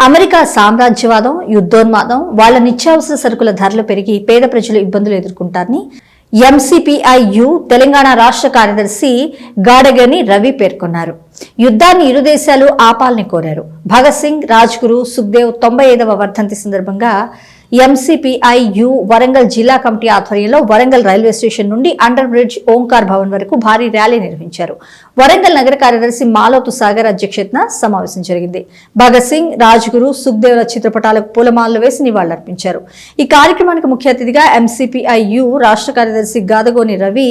America సామ్రాజ్యవాదం, యుద్ధోన్మాదం, వాళ్ల నిత్యావసర సరుకుల ధరలు పెరిగి పేద ప్రజలు ఇబ్బందులు ఎదుర్కొంటారని ఎంసీపీఐయు తెలంగాణ రాష్ట్ర కార్యదర్శి గాడగని రవి పేర్కొన్నారు. యుద్ధాన్ని ఇరు దేశాలు ఆపాలని కోరారు. భగత్ సింగ్, రాజ్గురు, సుఖ్దేవ్ 95వ వర్ధంతి సందర్భంగా ఎంసీపీఐయు వరంగల్ జిల్లా కమిటీ ఆధ్వర్యంలో వరంగల్ రైల్వే స్టేషన్ నుండి అండర్ బ్రిడ్జ్ ఓంకార్ భవన్ వరకు భారీ ర్యాలీ నిర్వహించారు. వరంగల్ నగర కార్యదర్శి మాలోతు సాగర్ అధ్యక్షతన సమావేశం జరిగింది. భగత్ సింగ్, రాజ్గురు, సుఖ్దేవ్ల చిత్రపటాలకు పూలమాలలు వేసి నివాళులర్పించారు. ఈ కార్యక్రమానికి ముఖ్య అతిథిగా ఎంసీపీఐయు రాష్ట్ర కార్యదర్శి గాదగోని రవి,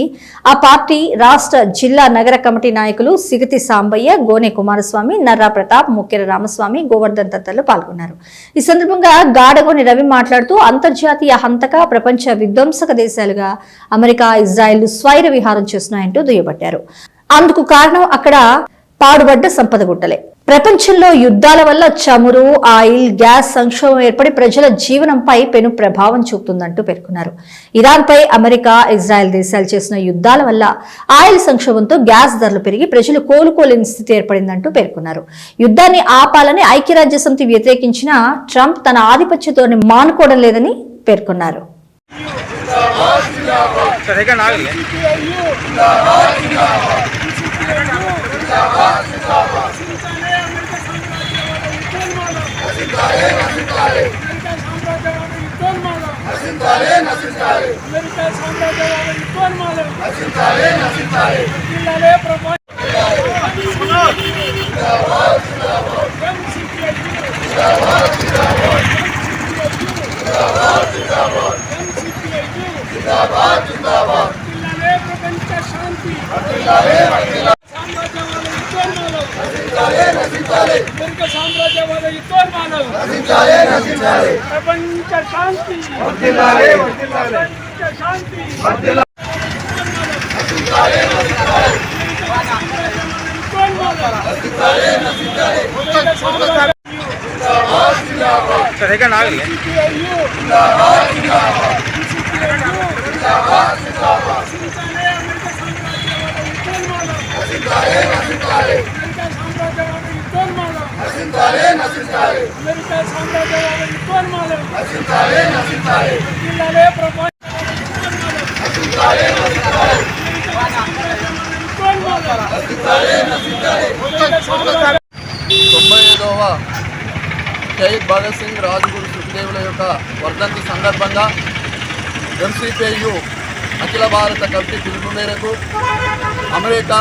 ఆ పార్టీ రాష్ట్ర జిల్లా నగర కమిటీ నాయకులు సిగతి సాంబయ్య, గోనె కుమారస్వామి, నర్రా ప్రతాప్, ముక్కెర రామస్వామి, గోవర్ధన్ తదితరులు పాల్గొన్నారు. ఈ సందర్భంగా గాడగోని రవి మాట్లాడుతూ అంతర్జాతీయ హంతక, ప్రపంచ విధ్వంసక దేశాలుగా అమెరికా, ఇజ్రాయెల్ స్వైర విహారం చేస్తున్నాయంటూ దుయ్యబట్టారు. అందుకు కారణం అక్కడ పాడుబడ్డ సంపద గుట్టలే. ప్రపంచంలో యుద్ధాల వల్ల చమురు, ఆయిల్, గ్యాస్ సంక్షోభం ఏర్పడి ప్రజల జీవనంపై పెను ప్రభావం చూపుతుందంటూ పేర్కొన్నారు. ఇరాన్పై అమెరికా, ఇజ్రాయెల్ దేశాలు చేసిన యుద్ధాల వల్ల ఆయిల్ సంక్షోభంతో గ్యాస్ ధరలు పెరిగి ప్రజలు కోలుకోలేని స్థితి ఏర్పడిందంటూ పేర్కొన్నారు. యుద్ధాన్ని ఆపాలని ఐక్యరాజ్యసమితి వ్యతిరేకించిన ట్రంప్ తన ఆధిపత్య ధోరణి మానుకోవడం లేదని పేర్కొన్నారు. షహీద్ భగత్ సింగ్, రాజ్గురు, సుఖ్దేవుల యొక్క వర్ధంతి సందర్భంగా ఎంసీపీఐయు అఖిల భారత కమిటీ పిలుపు మేరకు అమెరికా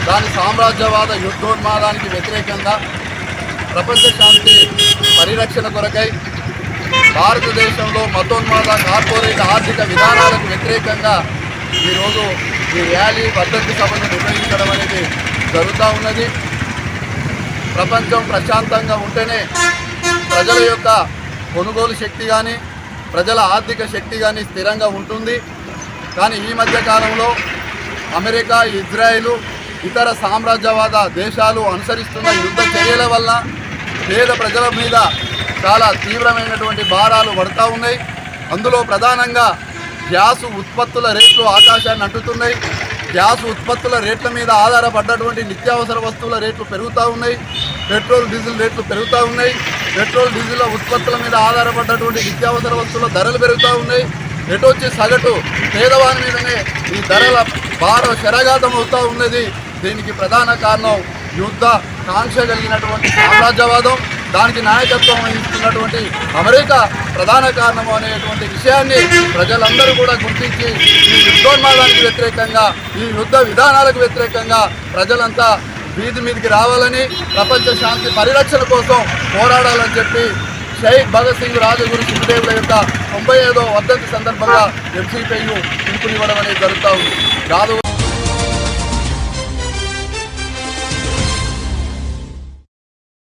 దాని సామ్రాజ్యవాద యుద్ధోన్మాదానికి వ్యతిరేకంగా ప్రపంచ శాంతి పరిరక్షణ కొరకై భారతదేశంలో మతోన్మాద కార్పొరేట్ ఆర్థిక విధానాలకు వ్యతిరేకంగా ఈరోజు ఈ ర్యాలీ వర్ధంతి సభను నిర్వహించడం అనేది జరుగుతూ ఉన్నది. ప్రపంచం ప్రశాంతంగా ఉంటేనే ప్రజల యొక్క కొనుగోలు శక్తి కానీ ప్రజల ఆర్థిక శక్తి కానీ స్థిరంగా ఉంటుంది. కానీ ఈ మధ్య కాలంలో అమెరికా, ఇజ్రాయెల్, ఇతర సామ్రాజ్యవాద దేశాలు అనుసరిస్తున్న యుద్ధ చర్యల వల్ల పేద ప్రజల మీద చాలా తీవ్రమైనటువంటి భారాలు పడుతూ ఉన్నాయి. అందులో ప్రధానంగా గ్యాసు ఉత్పత్తుల రేట్లు ఆకాశాన్ని అంటుతున్నాయి. గ్యాస్ ఉత్పత్తుల రేట్ల మీద ఆధారపడ్డటువంటి నిత్యావసర వస్తువుల రేట్లు పెరుగుతూ ఉన్నాయి. పెట్రోల్, డీజిల్ రేట్లు పెరుగుతూ ఉన్నాయి. పెట్రోల్, డీజిల్ ఉత్పత్తుల మీద ఆధారపడ్డటువంటి నిత్యావసర వస్తువుల ధరలు పెరుగుతూ ఉన్నాయి. ఎటొచ్చి సగటు పేదవాని మీదనే ఈ ధరల భారం శరఘాతం అవుతూ ఉన్నది. దీనికి ప్రధాన కారణం యుద్ధ కాంక్ష కలిగినటువంటి సామ్రాజ్యవాదం, దానికి నాయకత్వం వహిస్తున్నటువంటి అమెరికా ప్రధాన కారణము అనేటువంటి విషయాన్ని ప్రజలందరూ కూడా గుర్తించి ఈ యుద్ధోన్మాదానికి వ్యతిరేకంగా, ఈ యుద్ధ విధానాలకు వ్యతిరేకంగా ప్రజలంతా వీధి మీదకి రావాలని, ప్రపంచ శాంతి పరిరక్షణ కోసం పోరాడాలని చెప్పి షహీద్ భగత్ సింగ్, రాజ్గురు, సుఖ్దేవుల యొక్క 95వ వర్ధంతి సందర్భంగా ఎంసీపీఐయు పిలుపునివ్వడం అనేది జరుగుతూ ఉంది.